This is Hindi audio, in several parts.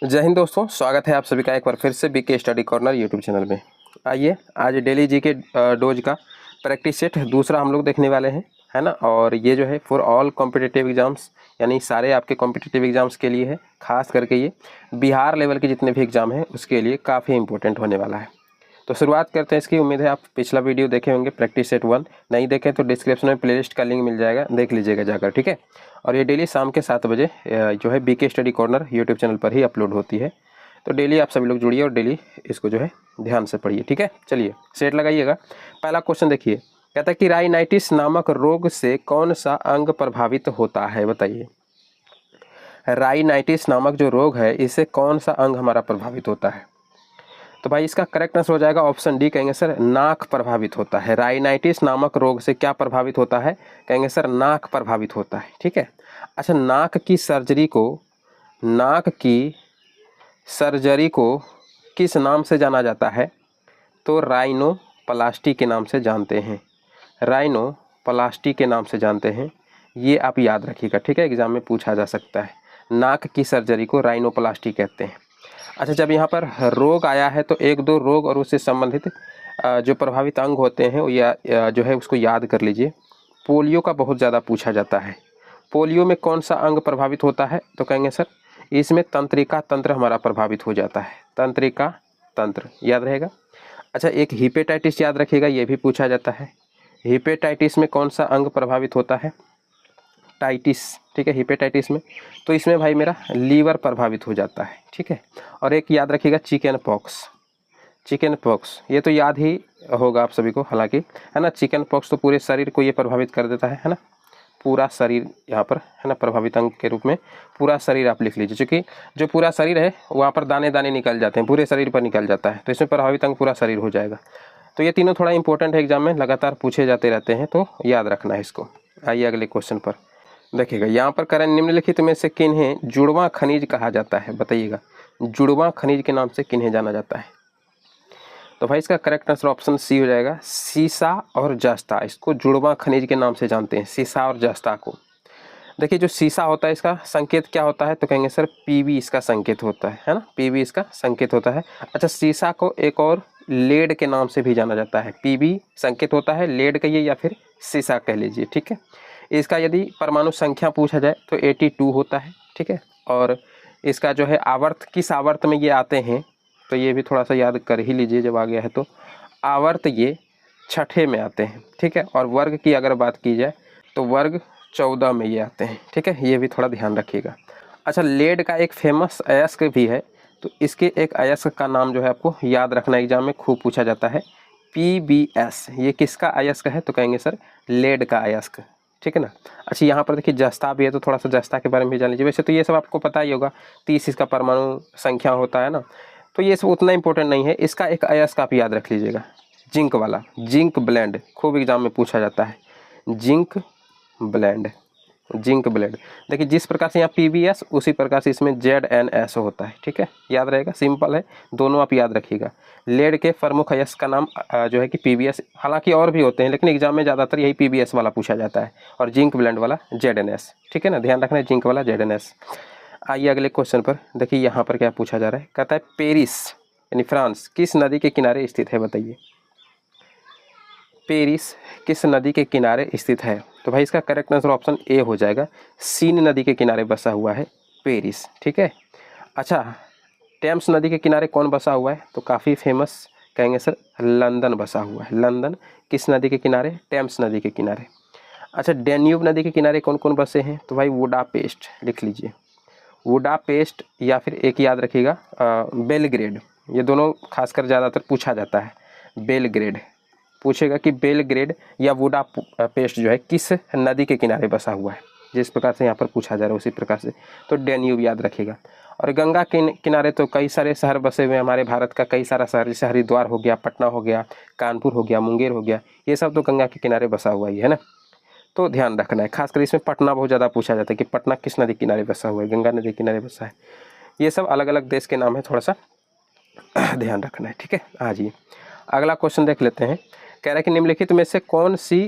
जय हिंद दोस्तों, स्वागत है आप सभी का एक बार फिर से BK study corner YouTube channel में। आइए आज डेली जी के डोज का प्रैक्टिस सेट दूसरा हम लोग देखने वाले हैं, है ना। और ये जो है फॉर ऑल कॉम्पिटिटिव एग्जाम्स, यानी सारे आपके कॉम्पिटिटिव एग्जाम्स के लिए है। खास करके ये बिहार लेवल के जितने भी एग्जाम हैं उसके लिए काफ़ी इंपॉर्टेंट होने वाला है। तो शुरुआत करते हैं इसकी। उम्मीद है आप पिछला वीडियो देखे होंगे, प्रैक्टिस सेट 1। नहीं देखें तो डिस्क्रिप्शन में प्लेलिस्ट का लिंक मिल जाएगा, देख लीजिएगा जाकर, ठीक है। और ये डेली शाम के 7 बजे जो है BK study corner YouTube channel पर ही अपलोड होती है। तो डेली आप सभी लोग जुड़िए और डेली इसको जो है ध्यान से पढ़िए, ठीक है। चलिए सेट लगाइएगा। पहला क्वेश्चन देखिए, कहता है कि राइनाइटिस नामक रोग से कौन सा अंग प्रभावित होता है, बताइए। राइनाइटिस नामक जो रोग है इससे कौन सा अंग हमारा प्रभावित होता है? तो भाई इसका करेक्ट आंसर हो जाएगा ऑप्शन डी, कहेंगे सर नाक प्रभावित होता है। राइनाइटिस नामक रोग से क्या प्रभावित होता है? कहेंगे सर नाक प्रभावित होता है, ठीक है। अच्छा, नाक की सर्जरी को किस नाम से जाना जाता है? तो राइनोप्लास्टी के नाम से जानते हैं। राइनोप्लास्टी के नाम से जानते हैं, ये आप याद रखिएगा, ठीक है। एग्जाम में पूछा जा सकता है। नाक की सर्जरी को राइनोप्लास्टी कहते हैं। अच्छा, जब यहाँ पर रोग आया है तो एक दो रोग और उससे संबंधित जो प्रभावित अंग होते हैं वो जो है उसको याद कर लीजिए। पोलियो का बहुत ज़्यादा पूछा जाता है। पोलियो में कौन सा अंग प्रभावित होता है? तो कहेंगे सर इसमें तंत्रिका तंत्र हमारा प्रभावित हो जाता है। तंत्रिका तंत्र याद रहेगा। अच्छा, एक हिपेटाइटिस याद रखिएगा, ये भी पूछा जाता है। हिपेटाइटिस में कौन सा अंग प्रभावित होता है? टाइटिस, ठीक है, हिपेटाइटिस में। तो इसमें भाई मेरा लीवर प्रभावित हो जाता है, ठीक है। और एक याद रखिएगा चिकन पॉक्स, ये तो याद ही होगा आप सभी को हालांकि, है ना। चिकन पॉक्स तो पूरे शरीर को ये प्रभावित कर देता है ना। पूरा शरीर यहाँ पर है ना, प्रभावित अंग के रूप में पूरा शरीर आप लिख लीजिए, क्योंकि जो पूरा शरीर है वहाँ पर दाने दाने निकल जाते हैं, पूरे शरीर पर निकल जाता है, तो इसमें प्रभावित अंग पूरा शरीर हो जाएगा। तो ये तीनों थोड़ा इंपॉर्टेंट है, एग्जाम में लगातार पूछे जाते रहते हैं, तो याद रखना है इसको। आइए अगले क्वेश्चन पर देखिएगा। यहाँ पर करें निम्नलिखित में से किन्हें जुड़वां खनिज कहा जाता है, बताइएगा। जुड़वां खनिज के नाम से किन्हें जाना जाता है? तो भाई इसका करेक्ट आंसर ऑप्शन सी हो जाएगा, सीसा और जस्ता। इसको जुड़वां खनिज के नाम से जानते हैं, सीसा और जस्ता को। देखिए जो सीसा होता है इसका संकेत क्या होता है? तो कहेंगे सर पीबी इसका संकेत होता है ना, पीबी इसका संकेत होता है। अच्छा, सीसा को एक और लेड के नाम से भी जाना जाता है। पीबी संकेत होता है, लेड कहिए या फिर सीसा कह लीजिए, ठीक है। इसका यदि परमाणु संख्या पूछा जाए तो 82 होता है, ठीक है। और इसका जो है आवर्त, किस आवर्त में ये आते हैं, तो ये भी थोड़ा सा याद कर ही लीजिए जब आ गया है तो। आवर्त ये छठे में आते हैं, ठीक है। और वर्ग की अगर बात की जाए तो वर्ग 14 में ये आते हैं, ठीक है। ये भी थोड़ा ध्यान रखिएगा। अच्छा, लेड का एक फेमस अयस्क भी है, तो इसके एक अयस्क का नाम जो है आपको याद रखना, एग्जाम में खूब पूछा जाता है। PBS, ये किसका अयस्क है? तो कहेंगे सर लेड का अयस्क, ठीक है ना। अच्छा, यहाँ पर देखिए जस्ता भी है, तो थोड़ा सा जस्ता के बारे में भी जान लीजिए। वैसे तो ये सब आपको पता ही होगा, 30 इसका परमाणु संख्या होता है ना, तो ये सब उतना इंपॉर्टेंट नहीं है। इसका एक अयस्क आप याद रख लीजिएगा, जिंक वाला, जिंक ब्लेंड, खूब एग्जाम में पूछा जाता है। जिंक ब्लेंड, देखिए जिस प्रकार से यहाँ PBS उसी प्रकार से इसमें ZNS होता है, ठीक है। याद रहेगा, सिंपल है, दोनों आप याद रखिएगा। लेड के प्रमुख अयस्क का नाम जो है कि PBS, हालांकि और भी होते हैं लेकिन एग्जाम में ज़्यादातर यही PBS वाला पूछा जाता है, और जिंक ब्लेंड वाला ZNS, ठीक है ना। ध्यान रखना है जिंक वाला ZNS। आइए अगले क्वेश्चन पर देखिए, यहाँ पर क्या पूछा जा रहा है। कहता है पेरिस यानी फ्रांस किस नदी के किनारे स्थित है, बताइए। पेरिस किस नदी के किनारे स्थित है? तो भाई इसका करेक्ट आंसर ऑप्शन ए हो जाएगा, सीन नदी के किनारे बसा हुआ है पेरिस, ठीक है। अच्छा, टेम्स नदी के किनारे कौन बसा हुआ है? तो काफ़ी फेमस, कहेंगे सर लंदन बसा हुआ है। लंदन किस नदी के किनारे? टेम्स नदी के किनारे। अच्छा, डेन्यूब नदी के किनारे कौन कौन बसे हैं? तो भाई वुडापेस्ट लिख लीजिए, वुडापेस्ट, या फिर एक याद रखिएगा बेलग्रेड। ये दोनों खासकर ज़्यादातर पूछा जाता है। बेलग्रेड पूछेगा कि बेलग्रेड या वुडापेस्ट जो है किस नदी के किनारे बसा हुआ है, जिस प्रकार से यहाँ पर पूछा जा रहा है उसी प्रकार से। तो डेन्यूब याद रखिएगा। और गंगा के किनारे तो कई सारे शहर बसे हुए हैं हमारे भारत का, कई सारा शहर, जैसे हरिद्वार हो गया, पटना हो गया, कानपुर हो गया, मुंगेर हो गया, ये सब तो गंगा के किनारे बसा हुआ ही है ना। तो ध्यान रखना है, खासकर इसमें पटना बहुत ज़्यादा पूछा जाता है कि पटना किस नदी किनारे बसा हुआ है, गंगा नदी किनारे बसा है। ये सब अलग अलग देश के नाम है, थोड़ा सा ध्यान रखना है, ठीक है। हाँ जी, अगला क्वेश्चन देख लेते हैं। कह रहा है कि निम्नलिखित में से कौन सी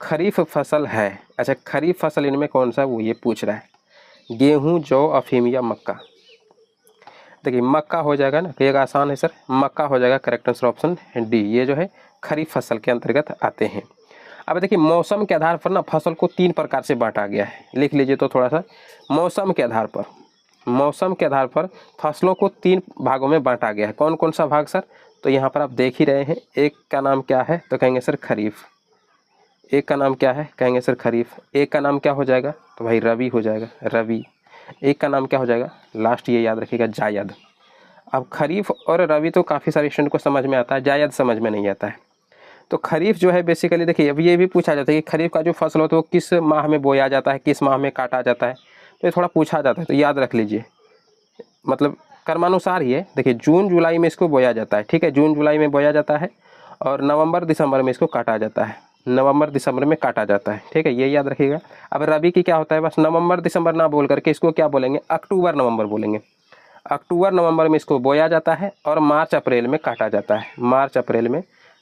खरीफ फसल है? अच्छा, खरीफ फसल इनमें कौन सा, वो ये पूछ रहा है। गेहूं, जौ, अफीम या मक्का? देखिए मक्का हो जाएगा ना, कहिएगा आसान है सर, मक्का हो जाएगा। करेक्ट आंसर ऑप्शन डी, ये जो है खरीफ फसल के अंतर्गत आते हैं। अब देखिए मौसम के आधार पर ना फसल को 3 प्रकार से बांटा गया है, लिख लीजिए तो थोड़ा सा। मौसम के आधार पर, मौसम के आधार पर फसलों को 3 भागों में बांटा गया है। कौन कौन सा भाग सर? तो यहाँ पर आप देख ही रहे हैं, एक का नाम क्या है तो कहेंगे सर खरीफ, एक का नाम क्या है कहेंगे सर खरीफ, एक का नाम क्या हो जाएगा तो भाई रबी हो जाएगा, रबी। एक का नाम क्या हो जाएगा, लास्ट ये याद रखिएगा, जायद। अब खरीफ और रबी तो काफ़ी सारे स्टूडेंट को समझ में आता है, जायद समझ में नहीं आता है। तो खरीफ जो है बेसिकली देखिए, अब ये भी पूछा जाता है कि खरीफ का जो फसल होता है वो किस माह में बोया जाता है, किस माह में काटा जाता है, तो ये थोड़ा पूछा जाता है, तो याद रख लीजिए। मतलब कर्मानुसार ही है, देखिए जून जुलाई में इसको बोया जाता है, ठीक है, जून जुलाई में बोया जाता है, और नवंबर दिसंबर में इसको काटा जाता है, नवंबर दिसंबर में काटा जाता है, ठीक है, ये याद रखिएगा। अब रबी की क्या होता है, बस नवंबर दिसंबर ना बोल करके इसको क्या बोलेंगे, अक्टूबर नवंबर बोलेंगे। अक्टूबर नवंबर में इसको बोया जाता है और मार्च अप्रैल में काटा जाता है, मार्च अप्रैल में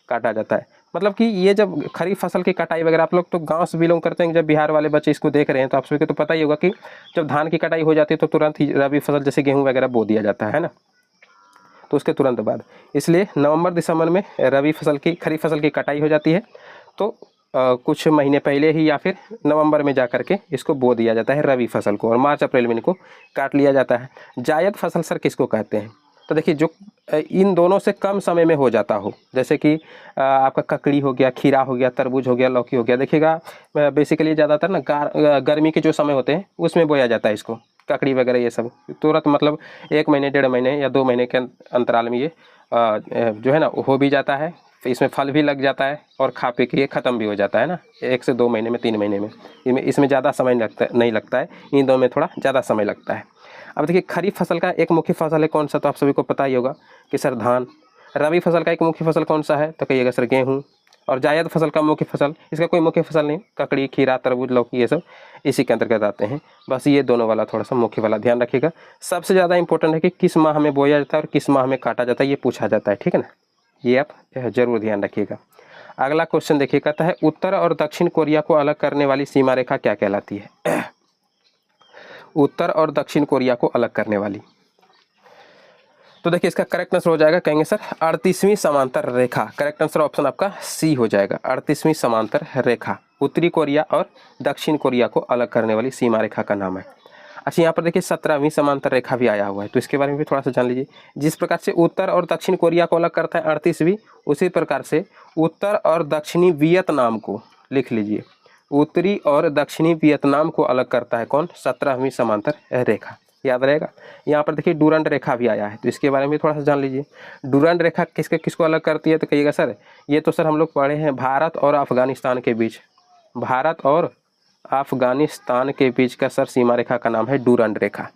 काटा जाता है। मतलब कि ये जब खरीफ फसल की कटाई वगैरह, आप लोग तो गांव से बिलोंग करते हैं, जब बिहार वाले बच्चे इसको देख रहे हैं तो आप सभी को तो पता ही होगा कि जब धान की कटाई हो जाती है तो तुरंत ही रबी फसल जैसे गेहूं वगैरह बो दिया जाता है ना, तो उसके तुरंत बाद, इसलिए नवंबर दिसंबर में रबी फसल की, खरीफ फसल की कटाई हो जाती है। तो कुछ महीने पहले ही या फिर नवंबर में जा करके इसको बो दिया जाता है रबी फसल को, और मार्च अप्रैल में इनको काट लिया जाता है। जायद फसल सर किसको कहते हैं, तो देखिए जो इन दोनों से कम समय में हो जाता हो, जैसे कि आपका ककड़ी हो गया, खीरा हो गया, तरबूज हो गया, लौकी हो गया। देखिएगा बेसिकली ज़्यादातर ना गर्मी के जो समय होते हैं उसमें बोया जाता है इसको, ककड़ी वगैरह ये सब तुरंत, मतलब 1 महीने 1.5 महीने या 2 महीने के अंतराल में ये जो है ना हो भी जाता है, इसमें फल भी लग जाता है और खा पी के ये ख़त्म भी हो जाता है ना, 1 से 2 महीने में, 3 महीने में। इसमें ज़्यादा समय नहीं लगता है, इन दोनों में थोड़ा ज़्यादा समय लगता है। अब देखिए खरीफ फसल का एक मुख्य फसल है कौन सा, तो आप सभी को पता ही होगा कि सर धान। रबी फसल का एक मुख्य फसल कौन सा है तो कहिएगा सर गेहूँ। और जायद फसल का मुख्य फसल, इसका कोई मुख्य फसल नहीं, ककड़ी, खीरा, तरबूज, लौकी ये सब इसी के अंतर्गत आते हैं। बस ये दोनों वाला थोड़ा सा मुख्य वाला ध्यान रखिएगा। सबसे ज़्यादा इंपॉर्टेंट है कि किस माह में बोया जाता है और किस माह में काटा जाता है, ये पूछा जाता है, ठीक है ना, ये आप जरूर ध्यान रखिएगा। अगला क्वेश्चन देखिए, कहता है उत्तर और दक्षिण कोरिया को अलग करने वाली सीमा रेखा क्या कहलाती है? उत्तर और दक्षिण कोरिया को अलग करने वाली, तो देखिए इसका करेक्ट आंसर हो जाएगा, कहेंगे सर 38वीं समांतर रेखा। करेक्ट आंसर ऑप्शन आपका सी हो जाएगा, 38वीं समांतर रेखा उत्तरी कोरिया और दक्षिण कोरिया को अलग करने वाली सीमा रेखा का नाम है। अच्छा यहाँ पर देखिए 17वीं समांतर रेखा भी आया हुआ है, तो इसके बारे में भी थोड़ा सा जान लीजिए। जिस प्रकार से उत्तर और दक्षिण कोरिया को अलग करता है 38वीं, उसी प्रकार से उत्तर और दक्षिणी वियतनाम को, लिख लीजिए, उत्तरी और दक्षिणी वियतनाम को अलग करता है कौन, 17वीं समांतर रेखा, याद रहेगा। यहाँ पर देखिए डूरंड रेखा भी आया है, तो इसके बारे में भी थोड़ा सा जान लीजिए। डूरंड रेखा किसको अलग करती है तो कहिएगा सर, ये तो सर हम लोग पढ़े हैं भारत और अफगानिस्तान के बीच, भारत और अफगानिस्तान के बीच का सर सीमा रेखा का नाम है डूरंड रेखा।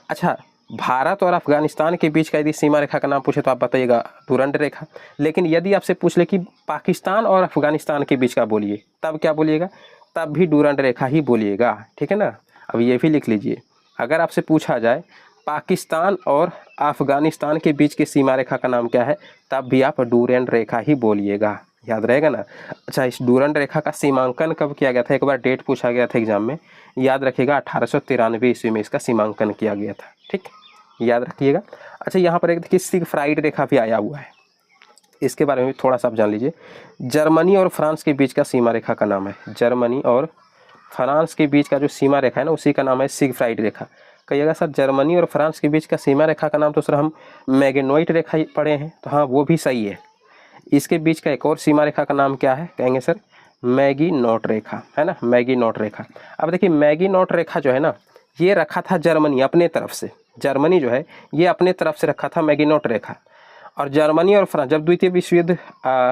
अच्छा भारत और अफगानिस्तान के बीच का यदि सीमा रेखा का नाम पूछे तो आप बताइएगा डूरंड रेखा। लेकिन यदि आपसे पूछ ले कि पाकिस्तान और अफगानिस्तान के बीच का बोलिए, तब क्या बोलिएगा, तब भी डूरंड रेखा ही बोलिएगा, ठीक है ना। अब ये भी लिख लीजिए, अगर आपसे पूछा जाए पाकिस्तान और अफगानिस्तान के बीच की सीमा रेखा का नाम क्या है, तब भी आप डूरंड रेखा ही बोलिएगा, याद रहेगा ना। अच्छा इस डूरंड रेखा का सीमांकन कब किया गया था, एक बार डेट पूछा गया था एग्जाम में, याद रखिएगा 1893 ईस्वी में इसका सीमांकन किया गया था, ठीक, याद रखिएगा। अच्छा यहाँ पर एक देखिए सिगफ्राइड रेखा भी आया हुआ है, इसके बारे में भी थोड़ा सा आप जान लीजिए। जर्मनी और फ्रांस के बीच का सीमा रेखा का नाम है, जर्मनी और फ्रांस के बीच का जो सीमा रेखा है ना, उसी का नाम है सिगफ्राइड रेखा। कहिएगा सर जर्मनी और फ्रांस के बीच का सीमा रेखा का नाम तो सर हम मैगेनोइट रेखा पढ़े हैं, तो हाँ वो भी सही है। इसके बीच का एक और सीमा रेखा का नाम क्या है, कहेंगे सर मैगीनोट रेखा, है ना, मैगीनोट रेखा। अब देखिए मैगीनोट रेखा जो है ना, ये रखा था जर्मनी अपने तरफ से, जर्मनी जो है ये अपने तरफ से रखा था मैगीनोट रेखा। और जर्मनी और फ्रांस जब द्वितीय विश्व युद्ध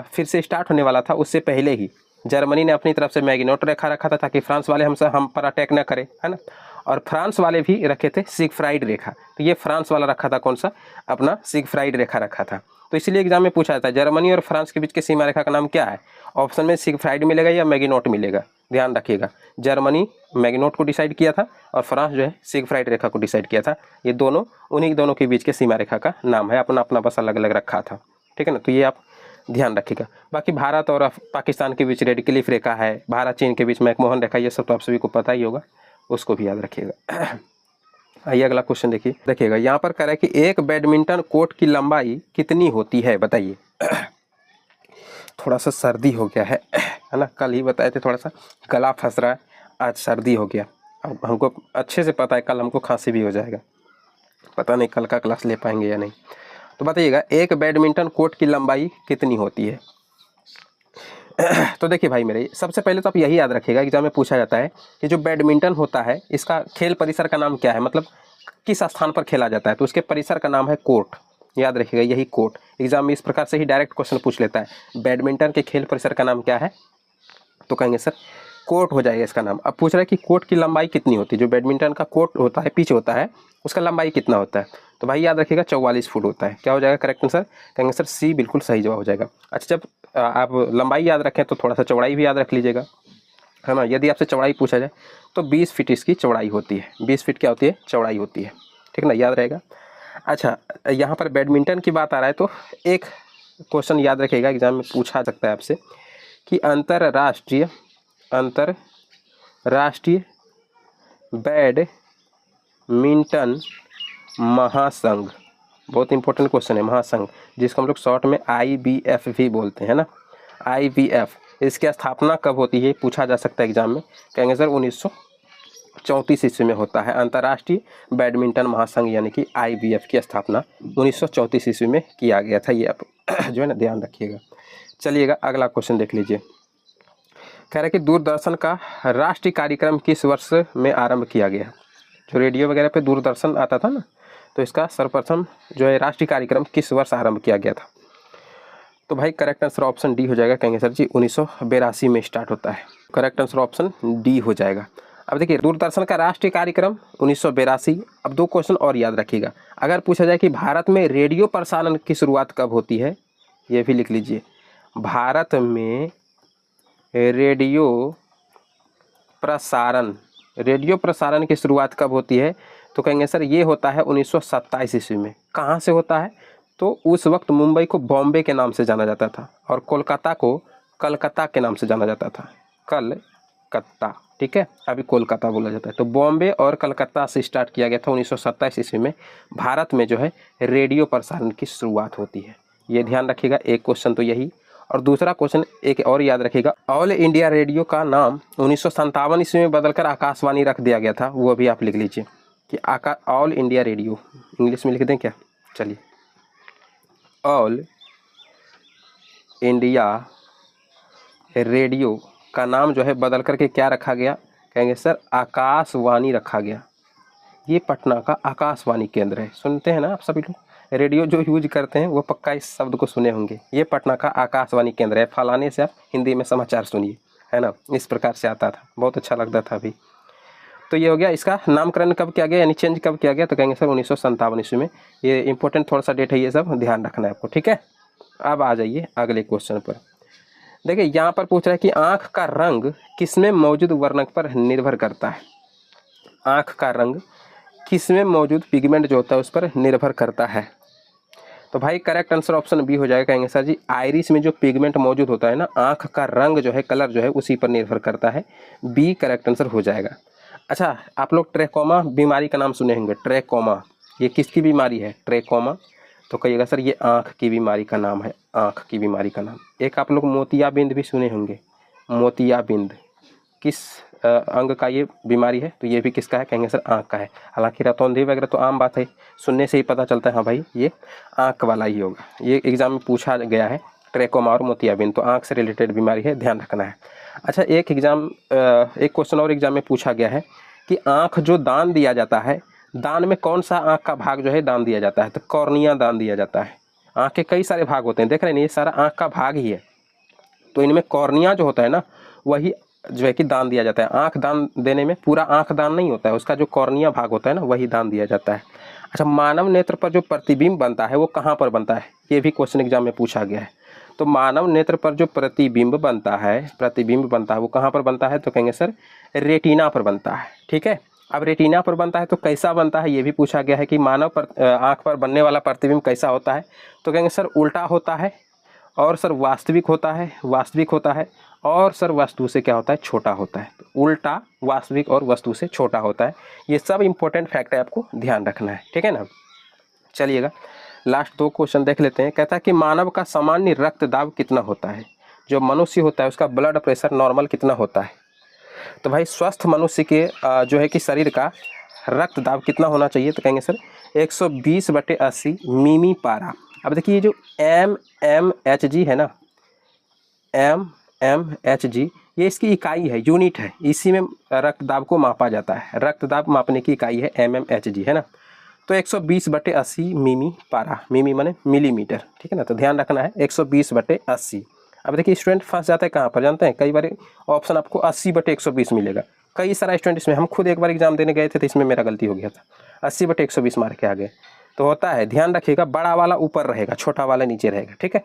फिर से स्टार्ट होने वाला था, उससे पहले ही जर्मनी ने अपनी तरफ से मैगीनोट रेखा रखा था ताकि फ्रांस वाले हम पर अटैक न करें, है ना। और फ्रांस वाले भी रखे थे सिगफ्राइड रेखा, तो ये फ्रांस वाला रखा था कौन सा, अपना सिगफ्राइड रेखा रखा था। तो इसलिए एग्जाम में पूछा जाता है जर्मनी और फ्रांस के बीच के सीमा रेखा का नाम क्या है, ऑप्शन में सिगफ्राइड मिलेगा या मैगीनोट मिलेगा, ध्यान रखिएगा। जर्मनी मैगीनोट को डिसाइड किया था और फ्रांस जो है सिगफ्राइड रेखा को डिसाइड किया था। ये दोनों उन्हीं दोनों के बीच के सीमा रेखा का नाम है, अपना अपना बस अलग अलग रखा था, ठीक है ना। तो ये आप ध्यान रखिएगा। बाकी भारत और पाकिस्तान के बीच रेड क्लिफ रेखा है, भारत चीन के बीच मैकमोहन रेखा, ये सब तो आप सभी को पता ही होगा, उसको भी याद रखिएगा। आइए अगला क्वेश्चन देखिएगा। यहाँ पर कह रहा है कि एक बैडमिंटन कोर्ट की लंबाई कितनी होती है, बताइए। थोड़ा सा सर्दी हो गया है ना, कल ही बताए थे, थोड़ा सा गला फंस रहा है, आज सर्दी हो गया। अब हमको अच्छे से पता है कल हमको खांसी भी हो जाएगा, पता नहीं कल का क्लास ले पाएंगे या नहीं। तो बताइएगा एक बैडमिंटन कोर्ट की लंबाई कितनी होती है। तो देखिए भाई मेरे, सबसे पहले तो आप यही याद रखिएगा, एग्जाम में पूछा जाता है कि जो बैडमिंटन होता है इसका खेल परिसर का नाम क्या है, मतलब किस स्थान पर खेला जाता है, तो उसके परिसर का नाम है कोर्ट। याद रखिएगा यही कोर्ट। एग्जाम में इस प्रकार से ही डायरेक्ट क्वेश्चन पूछ लेता है, बैडमिंटन के खेल परिसर का नाम क्या है, तो कहेंगे सर कोर्ट हो जाएगा इसका नाम। अब पूछ रहा है कि कोर्ट की लंबाई कितनी होती है, जो बैडमिंटन का कोर्ट होता है, पिच होता है, उसका लंबाई कितना होता है, तो भाई याद रखिएगा 44 फुट होता है। क्या हो जाएगा करेक्ट आंसर, कहेंगे सर सी बिल्कुल सही जवाब हो जाएगा। अच्छा, जब आप लंबाई याद रखें तो थोड़ा सा चौड़ाई भी याद रख लीजिएगा, है ना। यदि आपसे चौड़ाई पूछा जाए तो 20 फीट इसकी चौड़ाई होती है, 20 फीट क्या होती है, चौड़ाई होती है, ठीक ना, याद रहेगा। अच्छा, यहाँ पर बैडमिंटन की बात आ रहा है तो एक क्वेश्चन याद रखिएगा, एग्जाम में पूछा सकता है आपसे कि अंतरराष्ट्रीय बैडमिंटन महासंघ, बहुत इंपॉर्टेंट क्वेश्चन है, महासंघ, जिसको हम लोग शॉर्ट में IBF भी बोलते हैं ना, IBF, इसकी स्थापना कब होती है पूछा जा सकता है एग्जाम में, कहेंगे सर 1934 ईस्वी में होता है। अंतर्राष्ट्रीय बैडमिंटन महासंघ यानी कि IBF की स्थापना 1934 ईस्वी में किया गया था, ये आप जो है ना ध्यान रखिएगा। चलिएगा अगला क्वेश्चन देख लीजिए। कह रहा है कि दूरदर्शन का राष्ट्रीय कार्यक्रम किस वर्ष में आरंभ किया गया। जो रेडियो वगैरह पे दूरदर्शन आता था ना, तो इसका सर्वप्रथम जो है राष्ट्रीय कार्यक्रम किस वर्ष आरंभ किया गया था, तो भाई करेक्ट आंसर ऑप्शन डी हो जाएगा, कहेंगे सर जी 1982 में स्टार्ट होता है। करेक्ट आंसर ऑप्शन डी हो जाएगा। अब देखिए दूरदर्शन का राष्ट्रीय कार्यक्रम 1982। अब दो क्वेश्चन और याद रखिएगा, अगर पूछा जाए कि भारत में रेडियो प्रसारण की शुरुआत कब होती है, ये भी लिख लीजिए, भारत में रेडियो प्रसारण की शुरुआत कब होती है, तो कहेंगे सर ये होता है 1927 ईस्वी में। कहाँ से होता है, तो उस वक्त मुंबई को बॉम्बे के नाम से जाना जाता था और कोलकाता को कलकत्ता के नाम से जाना जाता था, कलकत्ता, ठीक है, अभी कोलकाता बोला जाता है। तो बॉम्बे और कलकत्ता से स्टार्ट किया गया था 1927 ईस्वी में, भारत में जो है रेडियो प्रसारण की शुरुआत होती है, ये ध्यान रखिएगा। एक क्वेश्चन तो यही, और दूसरा क्वेश्चन एक और याद रखिएगा, ऑल इंडिया रेडियो का नाम 1957 ईस्वी में बदलकर आकाशवाणी रख दिया गया था, वो भी आप लिख लीजिए कि ऑल इंडिया रेडियो, इंग्लिश में लिख दें क्या, चलिए, ऑल इंडिया रेडियो का नाम जो है बदल करके क्या रखा गया, कहेंगे सर आकाशवाणी रखा गया। ये पटना का आकाशवाणी केंद्र है, सुनते हैं ना आप सभी लोग, रेडियो जो यूज करते हैं वो पक्का इस शब्द को सुने होंगे, ये पटना का आकाशवाणी केंद्र है, फलाने से आप हिंदी में समाचार सुनिए, है ना, इस प्रकार से आता था, बहुत अच्छा लगता था अभी। तो ये हो गया, इसका नामकरण कब किया गया यानी चेंज कब किया गया, तो कहेंगे सर 1957 ईस्वी में। ये इंपॉर्टेंट थोड़ा सा डेट है, ये सब ध्यान रखना है आपको, ठीक है। अब आ जाइए अगले क्वेश्चन पर। देखिए यहाँ पर पूछ रहा है कि आँख का रंग किसमें मौजूद वर्णक पर निर्भर करता है। आँख का रंग किसमें मौजूद पिगमेंट जो होता है उस पर निर्भर करता है, तो भाई करेक्ट आंसर ऑप्शन बी हो जाएगा, कहेंगे सर जी आइरिस में जो पिगमेंट मौजूद होता है ना, आँख का रंग जो है, कलर जो है, उसी पर निर्भर करता है, बी करेक्ट आंसर हो जाएगा। अच्छा, आप लोग ट्रैकोमा बीमारी का नाम सुने होंगे, ट्रैकोमा, ये किसकी बीमारी है, ट्रैकोमा, तो कहिएगा सर ये आँख की बीमारी का नाम है, आँख की बीमारी का नाम। एक आप लोग मोतियाबिंद भी सुने होंगे, मोतियाबिंद किस अंग का ये बीमारी है, तो ये भी किसका है, कहेंगे सर आँख का है। हालांकि रतौंधी वगैरह तो आम बात है, सुनने से ही पता चलता है हाँ भाई ये आँख वाला ही होगा, ये एग्जाम में पूछा गया है, ट्रैकोमा और मोतियाबिंद, तो आँख से रिलेटेड बीमारी है, ध्यान रखना है। अच्छा, एक क्वेश्चन और एग्जाम में पूछा गया है कि आँख जो दान दिया जाता है, दान में कौन सा आँख का भाग जो है दान दिया जाता है, तो कॉर्निया दान दिया जाता है। आँख के कई सारे भाग होते हैं, देख रहे हैं ये सारा आँख का भाग ही है, तो इनमें कॉर्निया जो होता है ना वही जो है कि दान दिया जाता है। आँख दान देने में पूरा आँख दान नहीं होता है, उसका जो कॉर्निया भाग होता है ना वही दान दिया जाता है। अच्छा, मानव नेत्र पर जो प्रतिबिंब बनता है वो कहाँ पर बनता है, ये भी क्वेश्चन एग्जाम में पूछा गया है। तो मानव नेत्र पर जो प्रतिबिंब बनता है वो कहाँ पर बनता है, तो कहेंगे सर रेटिना पर बनता है, ठीक है। अब रेटिना पर बनता है तो कैसा बनता है, ये भी पूछा गया है कि मानव आँख पर बनने वाला प्रतिबिंब कैसा होता है, तो कहेंगे सर उल्टा होता है, और सर वास्तविक होता है और सर वस्तु से क्या होता है, छोटा होता है। तो उल्टा वास्तविक और वस्तु से छोटा होता है। ये सब इंपॉर्टेंट फैक्ट है, आपको ध्यान रखना है, ठीक है ना। चलिएगा लास्ट 2 क्वेश्चन देख लेते हैं। कहता है कि मानव का सामान्य रक्तदाब कितना होता है। जो मनुष्य होता है उसका ब्लड प्रेशर नॉर्मल कितना होता है। तो भाई स्वस्थ मनुष्य के जो है कि शरीर का रक्तदाब कितना होना चाहिए, तो कहेंगे सर 120/80 मिमी पारा। अब देखिए ये जो mmHg है ना, mmHg ये इसकी इकाई है, यूनिट है, इसी में रक्तदाब को मापा जाता है। रक्तदाब मापने की इकाई है mmHg, है ना। तो 120/80 मिमी पारा, मिमी माने मिलीमीटर, ठीक है ना। तो ध्यान रखना है 120/80। अब देखिए स्टूडेंट फंस जाता है कहाँ पर जानते हैं, कई बार ऑप्शन आपको 80/120 मिलेगा। कई सारा स्टूडेंट इसमें, हम खुद एक बार एग्जाम देने गए थे तो इसमें मेरा गलती हो गया था, 80/120 मार के आ गए। तो होता है, ध्यान रखिएगा, बड़ा वाला ऊपर रहेगा, छोटा वाला नीचे रहेगा, ठीक है।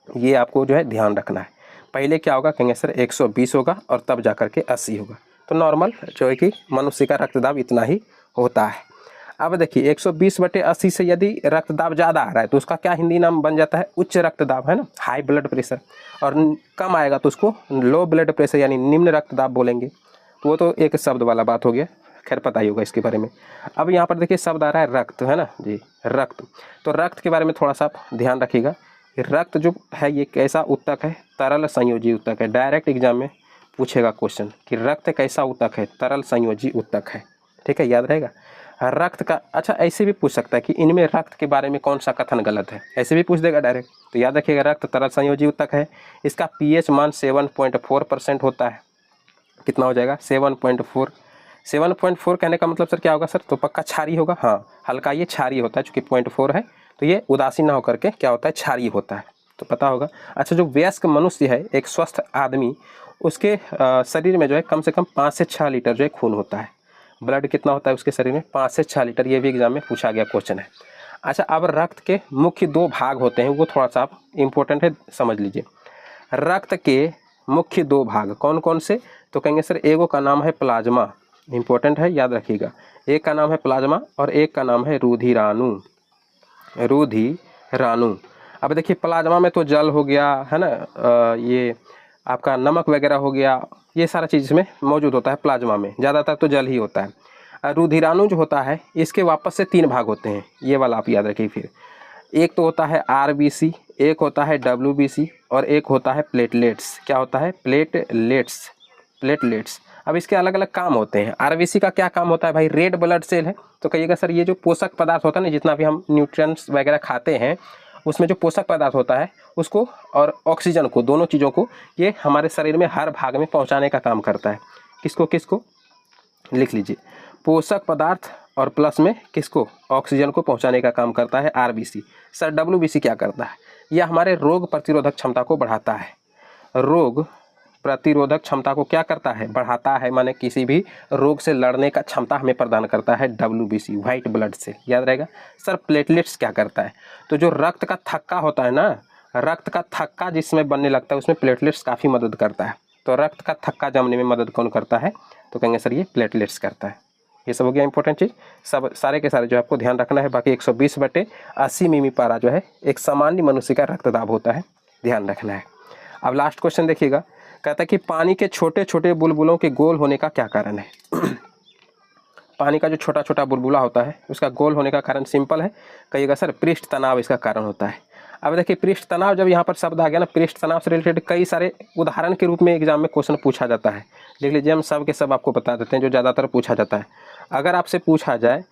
ये आपको जो है ध्यान रखना है। पहले क्या होगा, कहेंगे सर 120 होगा और तब जा करके 80 होगा। तो नॉर्मल जो है कि मनुष्य का रक्तदाब इतना ही होता है। अब देखिए 120/80 से यदि रक्तदाब ज़्यादा आ रहा है तो उसका क्या हिंदी नाम बन जाता है, उच्च रक्तदाब, है ना, हाई ब्लड प्रेशर। और कम आएगा तो उसको लो ब्लड प्रेशर यानी निम्न रक्तदाब बोलेंगे। तो वो तो एक शब्द वाला बात हो गया, खैर पता ही होगा इसके बारे में। अब यहाँ पर देखिए शब्द आ रहा है रक्त, है ना जी, रक्त। तो रक्त के बारे में थोड़ा सा आप ध्यान रखिएगा। रक्त जो है ये कैसा ऊतक है, तरल संयोजी ऊतक है। डायरेक्ट एग्जाम में पूछेगा क्वेश्चन कि रक्त कैसा ऊतक है, तरल संयोजी ऊतक है, ठीक है, याद रहेगा। रक्त का, अच्छा ऐसे भी पूछ सकता है कि इनमें रक्त के बारे में कौन सा कथन गलत है, ऐसे भी पूछ देगा डायरेक्ट। तो याद रखिएगा रक्त तरल संयोजी ऊतक है। इसका pH मान 7.4% होता है। कितना हो जाएगा, 7.4। 7.4 कहने का मतलब सर क्या होगा सर, तो पक्का क्षारीय होगा। हाँ हल्का ये क्षारीय होता है, चूँकि 0.4 है तो ये उदासीन ना होकर के क्या होता है, क्षारीय होता है, तो पता होगा। अच्छा जो वयस्क मनुष्य है, एक स्वस्थ आदमी, उसके शरीर में जो है कम से कम 5 से 6 लीटर जो है खून होता है। ब्लड कितना होता है उसके शरीर में, 5 से 6 लीटर। ये भी एग्जाम में पूछा गया क्वेश्चन है। अच्छा अब रक्त के मुख्य 2 भाग होते हैं, वो थोड़ा सा आप इम्पोर्टेंट है, समझ लीजिए। रक्त के मुख्य 2 भाग कौन कौन से, तो कहेंगे सर एगो का नाम है प्लाज्मा, इंपॉर्टेंट है, याद रखिएगा। एक का नाम है प्लाज्मा और एक का नाम है रुधिराणु, रुधिराणु। अब देखिए प्लाज्मा में तो जल हो गया, है ना, ये आपका नमक वगैरह हो गया, ये सारा चीज़ इसमें मौजूद होता है प्लाज्मा में, ज़्यादातर तो जल ही होता है। रुधिराणु जो होता है इसके वापस से 3 भाग होते हैं, ये वाला आप याद रखिए। फिर एक तो होता है RBC, एक होता है WBC और एक होता है प्लेटलेट्स। क्या होता है, प्लेटलेट्स, प्लेटलेट्स। अब इसके अलग अलग काम होते हैं। RBC का क्या काम होता है भाई, रेड ब्लड सेल है। तो कहिएगा सर ये जो पोषक पदार्थ होता है ना, जितना भी हम न्यूट्रिएंट्स वगैरह खाते हैं उसमें जो पोषक पदार्थ होता है उसको और ऑक्सीजन को, दोनों चीज़ों को ये हमारे शरीर में हर भाग में पहुंचाने का काम करता है। किसको किसको, लिख लीजिए, पोषक पदार्थ और प्लस में किसको, ऑक्सीजन को पहुंचाने का काम करता है RBC। सर WBC क्या करता है, यह हमारे रोग प्रतिरोधक क्षमता को बढ़ाता है। रोग प्रतिरोधक क्षमता को क्या करता है, बढ़ाता है, माने किसी भी रोग से लड़ने का क्षमता हमें प्रदान करता है WBC, वाइट ब्लड से, याद रहेगा। सर प्लेटलेट्स क्या करता है, तो जो रक्त का थक्का होता है ना, रक्त का थक्का जिसमें बनने लगता है उसमें प्लेटलेट्स काफ़ी मदद करता है। तो रक्त का थक्का जमने में मदद कौन करता है, तो कहेंगे सर ये प्लेटलेट्स करता है। ये सब हो गया इंपॉर्टेंट चीज़, सब सारे के सारे जो आपको ध्यान रखना है। बाकी 120/80 मिमी पारा जो है एक सामान्य मनुष्य का रक्तदाब होता है, ध्यान रखना है। अब लास्ट क्वेश्चन देखिएगा, कहता है कि पानी के छोटे छोटे बुलबुलों के गोल होने का क्या कारण है। पानी का जो छोटा छोटा बुलबुला होता है उसका गोल होने का कारण सिंपल है, कहिएगा सर पृष्ठ तनाव इसका कारण होता है। अब देखिए पृष्ठ तनाव, जब यहाँ पर शब्द आ गया ना, पृष्ठ तनाव से रिलेटेड कई सारे उदाहरण के रूप में एग्जाम में क्वेश्चन पूछा जाता है। देख लीजिए हम सब के सब आपको बता देते हैं जो ज़्यादातर पूछा जाता है। अगर आपसे पूछा जाए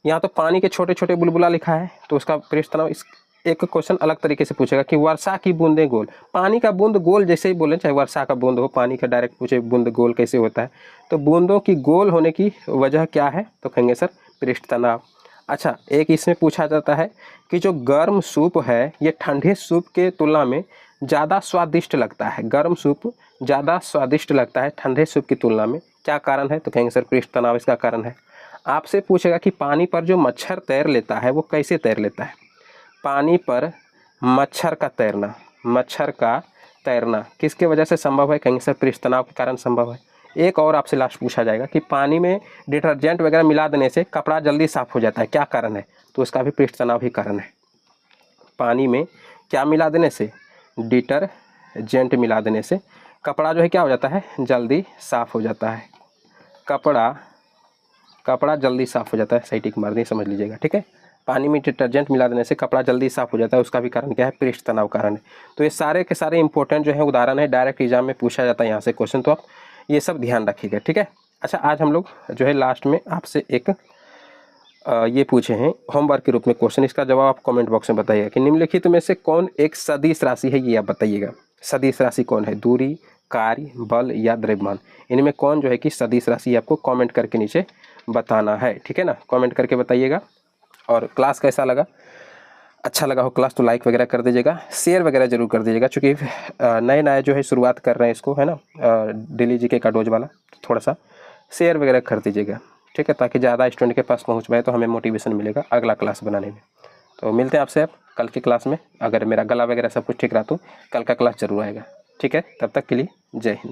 यहाँ तो पानी के छोटे छोटे बुलबुला लिखा है तो उसका पृष्ठ तनाव, इस एक क्वेश्चन अलग तरीके से पूछेगा कि वर्षा की बूंदें गोल, पानी का बूंद गोल जैसे ही बोले, चाहे वर्षा का बूंद हो, पानी का डायरेक्ट पूछे बूंद गोल कैसे होता है, तो बूंदों की गोल होने की वजह क्या है, तो कहेंगे सर पृष्ठ तनाव। अच्छा एक इसमें पूछा जाता है कि जो गर्म सूप है ये ठंडे सूप के तुलना में ज़्यादा स्वादिष्ट लगता है, गर्म सूप ज़्यादा स्वादिष्ट लगता है ठंडे सूप की तुलना में, क्या कारण है, तो कहेंगे सर पृष्ठ तनाव इसका कारण है। आपसे पूछेगा कि पानी पर जो मच्छर तैर लेता है वो कैसे तैर लेता है, पानी पर मच्छर का तैरना, मच्छर का तैरना किसके वजह से संभव है, कहेंगे सर पृष्ठ तनाव के कारण संभव है। एक और आपसे लास्ट पूछा जाएगा कि पानी में डिटर्जेंट वगैरह मिला देने से कपड़ा जल्दी साफ हो जाता है, क्या कारण है, तो उसका भी पृष्ठ तनाव ही कारण है। पानी में क्या मिला देने से, डिटर्जेंट मिला देने से कपड़ा जो है क्या हो जाता है, जल्दी साफ़ हो जाता है। कपड़ा जल्दी साफ़ हो जाता है, सही टिक मार दें, समझ लीजिएगा, ठीक है। पानी में डिटर्जेंट मिला देने से कपड़ा जल्दी साफ़ हो जाता है, उसका भी कारण क्या है, पृष्ठ तनाव कारण है। तो ये सारे के सारे इंपॉर्टेंट जो है उदाहरण है, डायरेक्ट एग्जाम में पूछा जाता है यहाँ से क्वेश्चन, तो आप ये सब ध्यान रखिएगा, ठीक है। अच्छा, आज हम लोग जो है लास्ट में आपसे एक ये पूछे हैं होमवर्क के रूप में क्वेश्चन, इसका जवाब आप कमेंट बॉक्स में बताइएगा कि निम्नलिखित में से कौन एक सदिश राशि है, ये आप बताइएगा। सदिश राशि कौन है, दूरी, कार्य, बल या द्रव्यमान, इनमें कौन जो है कि सदिश राशि, आपको कमेंट करके नीचे बताना है, ठीक है ना। कमेंट करके बताइएगा। और क्लास कैसा लगा, अच्छा लगा हो क्लास तो लाइक वगैरह कर दीजिएगा, शेयर वगैरह जरूर कर दीजिएगा, क्योंकि नए नए जो है शुरुआत कर रहे हैं इसको, है ना, डेली जीके का डोज वाला, थोड़ा सा शेयर वगैरह कर दीजिएगा, ठीक है, ताकि ज़्यादा स्टूडेंट के पास पहुंच पाए, तो हमें मोटिवेशन मिलेगा अगला क्लास बनाने में। तो मिलते हैं आपसे अब कल की क्लास में, अगर मेरा गला वगैरह सब कुछ ठीक रहा तो कल का क्लास जरूर आएगा, ठीक है। तब तक के लिए जय हिंद।